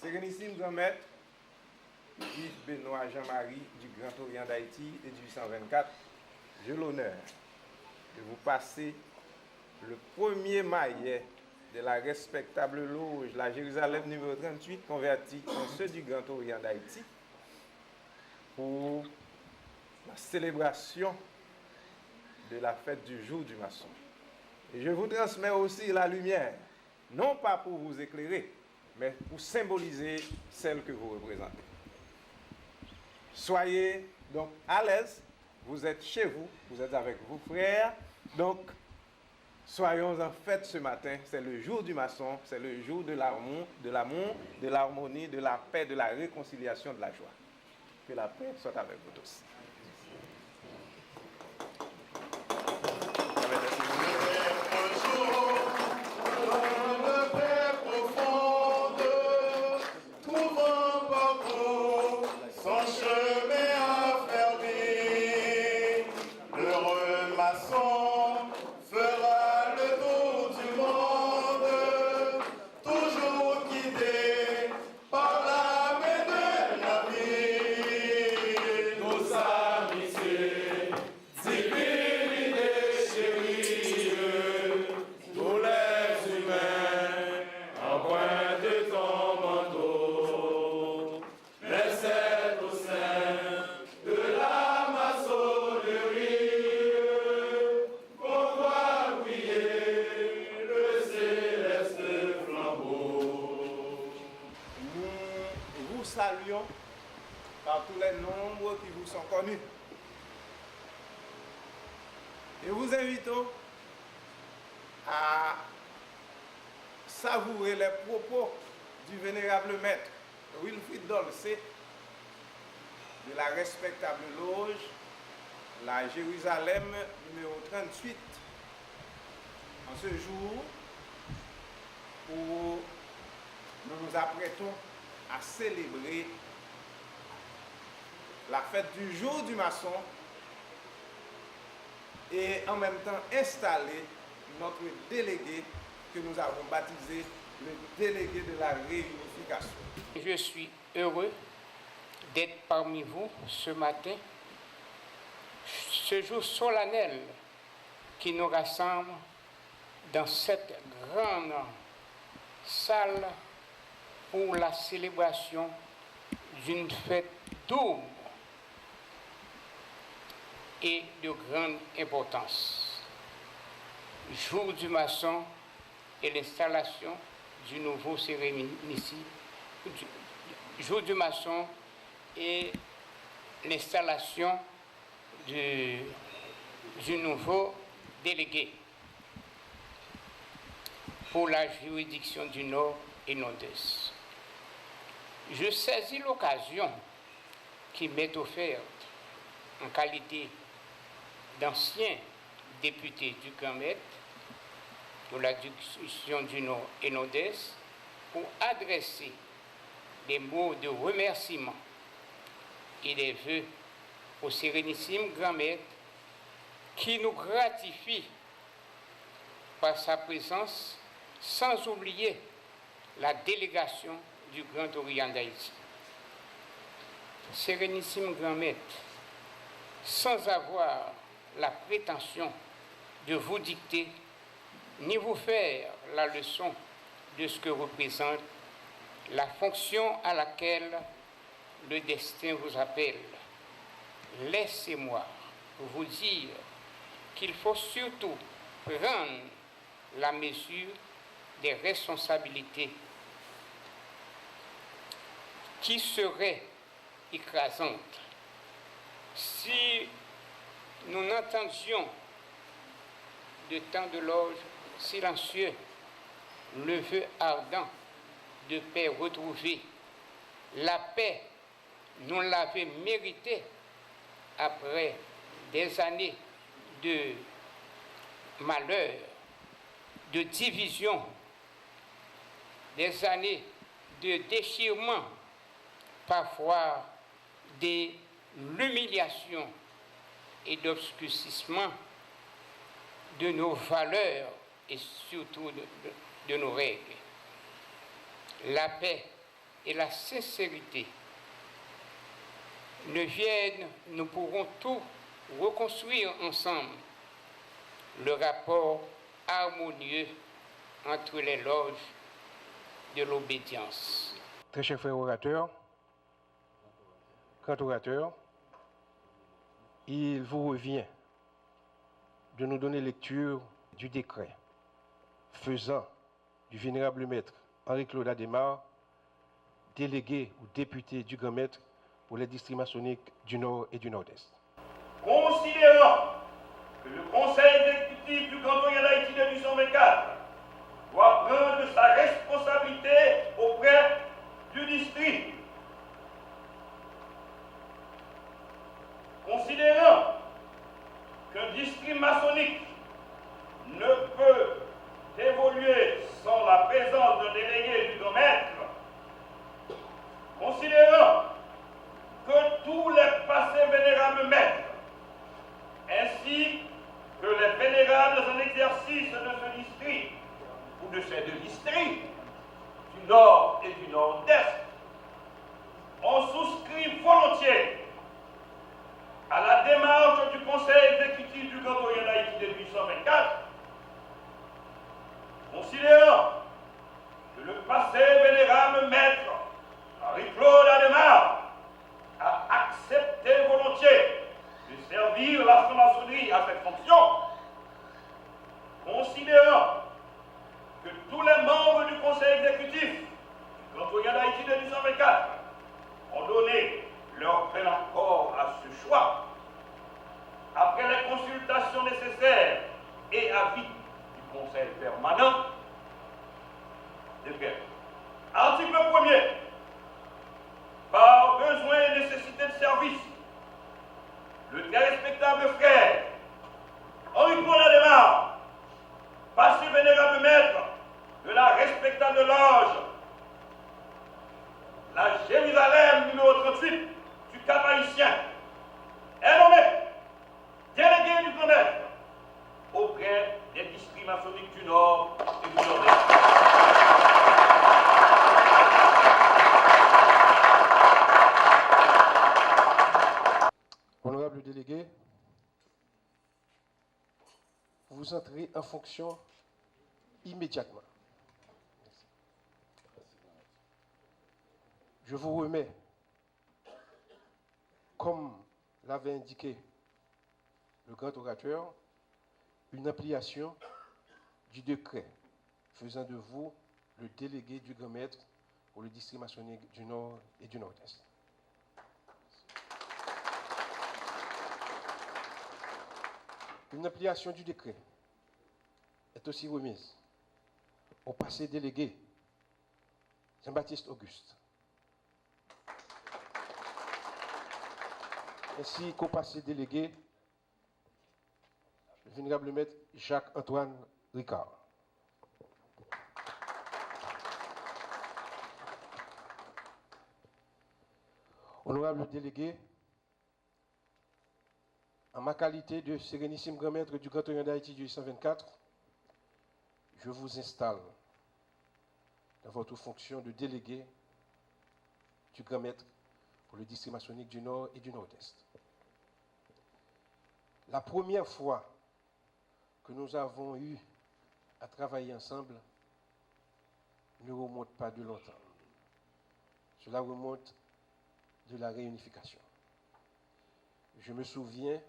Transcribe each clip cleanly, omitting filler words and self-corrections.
Sérénissime Grand Maître, Yves Benoît Jean-Marie du Grand Orient d'Haïti et du 824, j'ai l'honneur de vous passer le premier maillet de la respectable loge, la Jérusalem numéro 38, convertie en ceux du Grand Orient d'Haïti, pour la célébration de la fête du jour du maçon. Et je vous transmets aussi la lumière, non pas pour vous éclairer, mais pour symboliser celle que vous représentez. Soyez donc à l'aise, vous êtes chez vous, vous êtes avec vos frères, donc soyons en fête ce matin, c'est le jour du maçon, c'est le jour de l'amour, de l'harmonie, de la paix, de la réconciliation, de la joie. Que la paix soit avec vous tous. Saluons par tous les nombres qui vous sont connus. Et vous invitons à savourer les propos du vénérable maître Wilfrid Dolcé de la respectable loge, la Jérusalem numéro 38, en ce jour où nous nous apprêtons à célébrer la fête du jour du maçon et en même temps installer notre délégué que nous avons baptisé le délégué de la réunification. Je suis heureux d'être parmi vous ce matin, ce jour solennel qui nous rassemble dans cette grande salle pour la célébration d'une fête double et de grande importance. Jour du maçon et l'installation du nouveau sérénissime. Jour du maçon et l'installation du nouveau délégué pour la juridiction du Nord et Nord-Est. Je saisis l'occasion qui m'est offerte en qualité d'ancien député du Grand Maître pour la juridiction du Nord et Nord-Est pour adresser des mots de remerciement et des vœux au Sérénissime Grand Maître qui nous gratifie par sa présence, sans oublier la délégation du Grand Orient d'Haïti. Sérénissime Grand Maître, sans avoir la prétention de vous dicter ni vous faire la leçon de ce que représente la fonction à laquelle le destin vous appelle. Laissez-moi vous dire qu'il faut surtout prendre la mesure des responsabilités qui seraient écrasantes si nous n'entendions de tant de loges silencieux le vœu ardent de paix retrouvée. La paix, nous l'avons méritée après des années de malheur, de division, des années de déchirement, parfois de l'humiliation et d'obscurcissement de nos valeurs et surtout de nos règles. La paix et la sincérité ne viennent, nous pourrons tout reconstruire ensemble. Le rapport harmonieux entre les loges de l'obédience. Très chers frères orateurs, grand orateur, il vous revient de nous donner lecture du décret faisant du vénérable maître Henri-Claude Adhémar, délégué ou député du grand maître pour les districts maçonniques du Nord et du Nord-Est. Considérant que le Conseil exécutif du canton d'Haïti de 1824 doit prendre sa responsabilité auprès du district, considérant qu'un district maçonnique ne peut évoluer sans la présence d'un délégué du grand maître, considérant que tous les passés vénérables maîtres, ainsi que les vénérables en exercice de ce district ou de ces deux districts, du Nord et du Nord-Est, ont souscrit volontiers à la démarche du Conseil exécutif du canton d'Haïti de 1824, considérant que le passé vénérable maître Henri-Claude Adhémar a accepté volontiers de servir la franc-maçonnerie à cette fonction, considérant que tous les membres du Conseil exécutif du canton d'Haïti de 1824 ont donné leur plein accord à ce choix, après les consultations nécessaires et avis du Conseil permanent, de bien. Article 1er. Par besoin et nécessité de service, le très respectable frère Henri-Claude Adhémar, passé vénérable maître de la respectable loge, la Jérusalem numéro 38 du Cap Haïtien, est nommé délégué du grand maître auprès des districts maçonniques du Nord et du Nord-Est. Honorable délégué, vous entrez en fonction immédiatement. Je vous remets, comme l'avait indiqué le grand orateur, une ampliation du décret faisant de vous le délégué du grand maître pour le district maçonnique du Nord et du Nord-Est. Une ampliation du décret est aussi remise au passé délégué Jean-Baptiste Auguste, ainsi qu'au passé délégué le vénérable maître Jacques-Antoine Ricard. Honorable délégué, en ma qualité de sérénissime grand maître du canton d'Haïti du 124, je vous installe dans votre fonction de délégué du grand maître pour le district maçonnique du Nord et du Nord-Est. La première fois que nous avons eu à travailler ensemble ne remonte pas de longtemps. Cela remonte de la réunification. Je me souviens,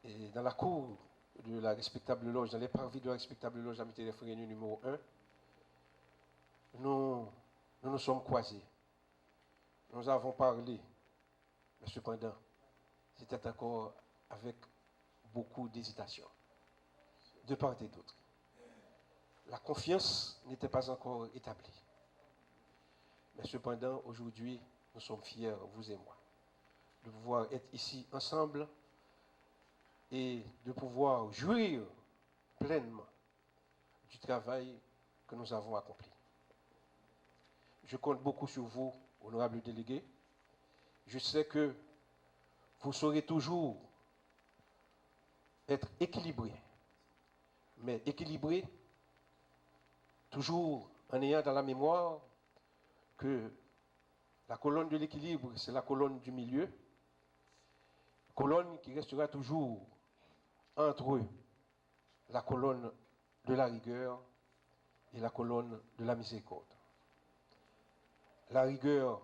et dans la cour de la respectable loge, dans les parvis de la respectable loge Amitié des Frères numéro 1, nous sommes croisés. Nous avons parlé, mais cependant, c'était encore avec beaucoup d'hésitation, de part et d'autre. La confiance n'était pas encore établie. Mais cependant, aujourd'hui, nous sommes fiers, vous et moi, de pouvoir être ici ensemble et de pouvoir jouir pleinement du travail que nous avons accompli. Je compte beaucoup sur vous, honorables délégués. Je sais que vous saurez toujours être équilibrés, mais équilibrés toujours en ayant dans la mémoire que la colonne de l'équilibre, c'est la colonne du milieu, colonne qui restera toujours entre la colonne de la rigueur et la colonne de la miséricorde. La rigueur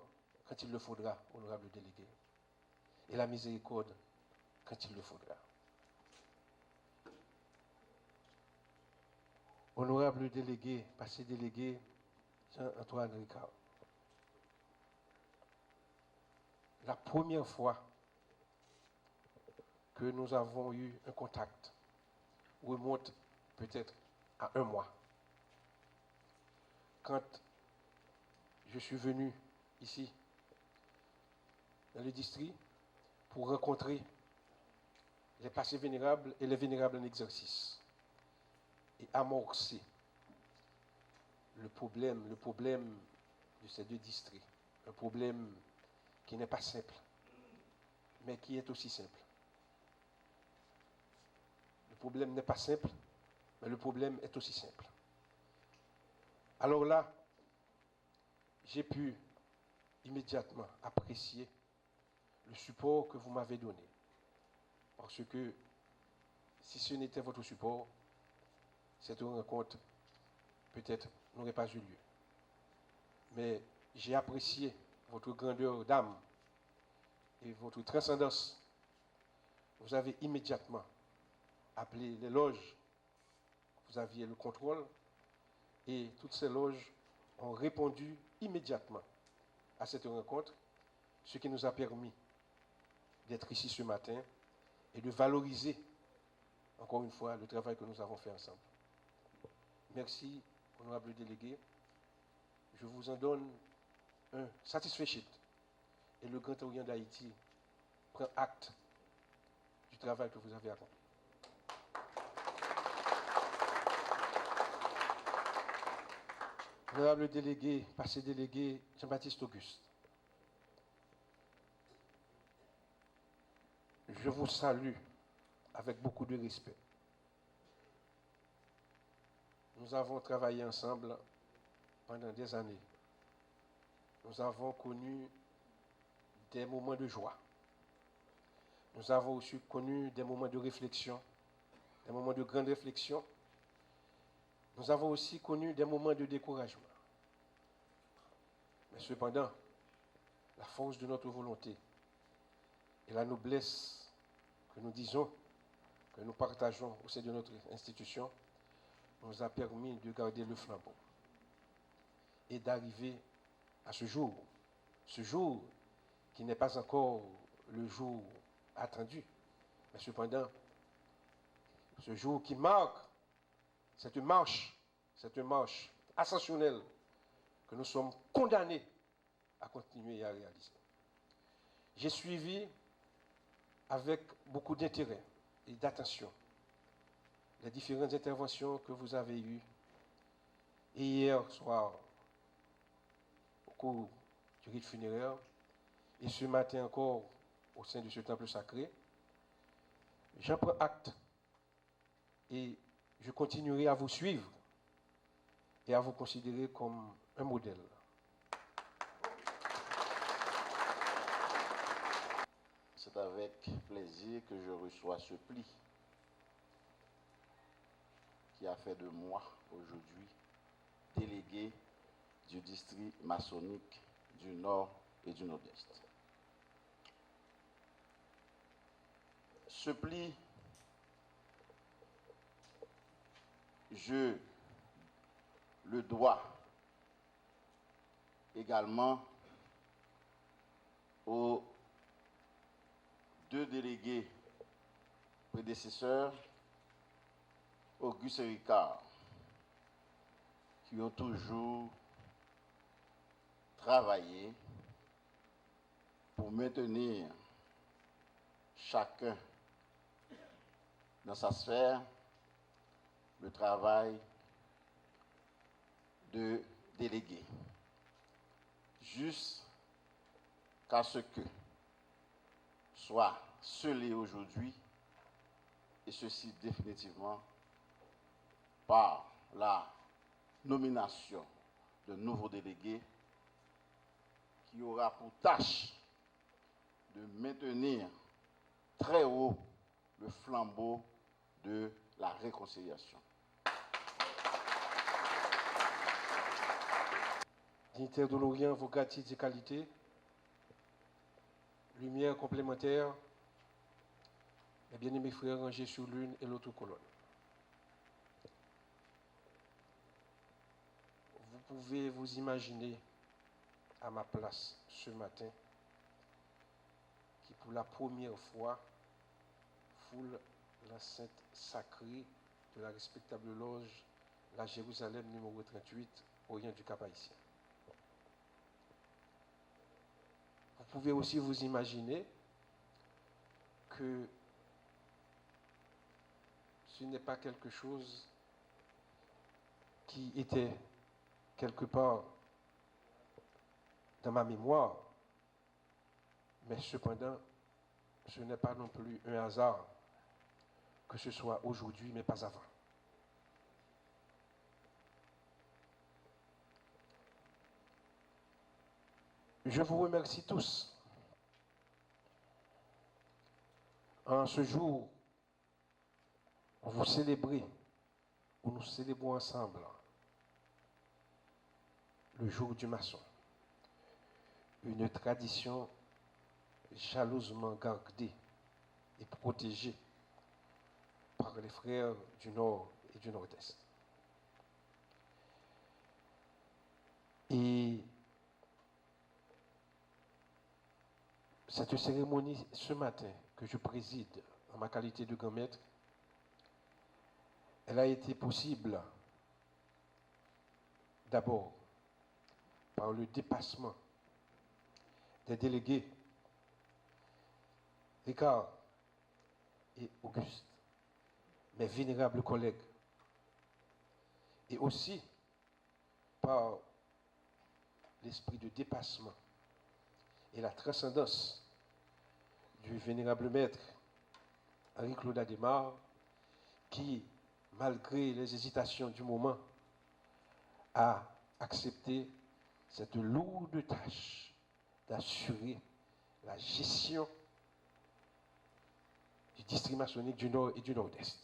quand il le faudra, honorable délégué, et la miséricorde quand il le faudra. Honorable délégué, passé délégué, Jean-Antoine Ricard. La première fois que nous avons eu un contact remonte peut-être à 1 mois. Quand je suis venu ici, dans le district, pour rencontrer les passés vénérables et les vénérables en exercice et amorcer le problème de ces 2 districts, un problème qui n'est pas simple, mais qui est aussi simple. Le problème n'est pas simple, mais le problème est aussi simple. Alors là, j'ai pu immédiatement apprécier le support que vous m'avez donné. Parce que si ce n'était votre support, cette rencontre peut-être n'aurait pas eu lieu. Mais j'ai apprécié votre grandeur d'âme et votre transcendance. Vous avez immédiatement appelé les loges, vous aviez le contrôle, et toutes ces loges ont répondu immédiatement à cette rencontre, ce qui nous a permis d'être ici ce matin et de valoriser, encore une fois, le travail que nous avons fait ensemble. Merci, honorable délégué. Je vous en donne un satisfait sheet. Et le Grand Orient d'Haïti prend acte du travail que vous avez accompli. Honorable délégué, passé délégué Jean-Baptiste Auguste, je vous salue avec beaucoup de respect. Nous avons travaillé ensemble pendant des années. Nous avons connu des moments de joie. Nous avons aussi connu des moments de réflexion, des moments de grande réflexion. Nous avons aussi connu des moments de découragement. Mais cependant, la force de notre volonté et la noblesse que nous disons, que nous partageons au sein de notre institution, nous a permis de garder le flambeau et d'arriver à ce jour qui n'est pas encore le jour attendu, mais cependant, ce jour qui marque cette marche ascensionnelle que nous sommes condamnés à continuer et à réaliser. J'ai suivi avec beaucoup d'intérêt et d'attention les différentes interventions que vous avez eues. Et hier soir, au cours du rite funéraire, et ce matin encore au sein de ce temple sacré, j'en prends acte et je continuerai à vous suivre et à vous considérer comme un modèle. C'est avec plaisir que je reçois ce pli qui a fait de moi aujourd'hui délégué du district maçonnique du Nord et du Nord-Est. Ce pli, je le dois également aux deux délégués prédécesseurs, Auguste et Ricard, qui ont toujours travaillé pour maintenir chacun dans sa sphère le travail de délégué, jusqu'à ce que soit scellé aujourd'hui, et ceci définitivement par la nomination de nouveaux délégués qui aura pour tâche de maintenir très haut le flambeau de la réconciliation. Dignitaires de l'Orient, vos gratuites et qualités, lumière complémentaire, mes bien-aimés frères rangés sur l'une et l'autre colonne. Vous pouvez vous imaginer à ma place ce matin, qui pour la première fois foule l'enceinte sacrée de la respectable loge, la Jérusalem numéro 38, Orient du Cap-Haïtien. Vous pouvez aussi vous imaginer que ce n'est pas quelque chose qui était quelque part dans ma mémoire, mais cependant, ce n'est pas non plus un hasard que ce soit aujourd'hui, mais pas avant. Je vous remercie tous. En ce jour, vous célébrez, ou nous célébrons ensemble, le jour du maçon. Une tradition jalousement gardée et protégée par les frères du Nord et du Nord-Est. Et cette cérémonie, ce matin, que je préside en ma qualité de grand maître, elle a été possible d'abord par le dépassement des délégués Ricard et Auguste, mes vénérables collègues, et aussi par l'esprit de dépassement et la transcendance du vénérable maître Henri-Claude Adhémar, qui, malgré les hésitations du moment, a accepté cette lourde tâche d'assurer la gestion du district maçonnique du Nord et du Nord-Est.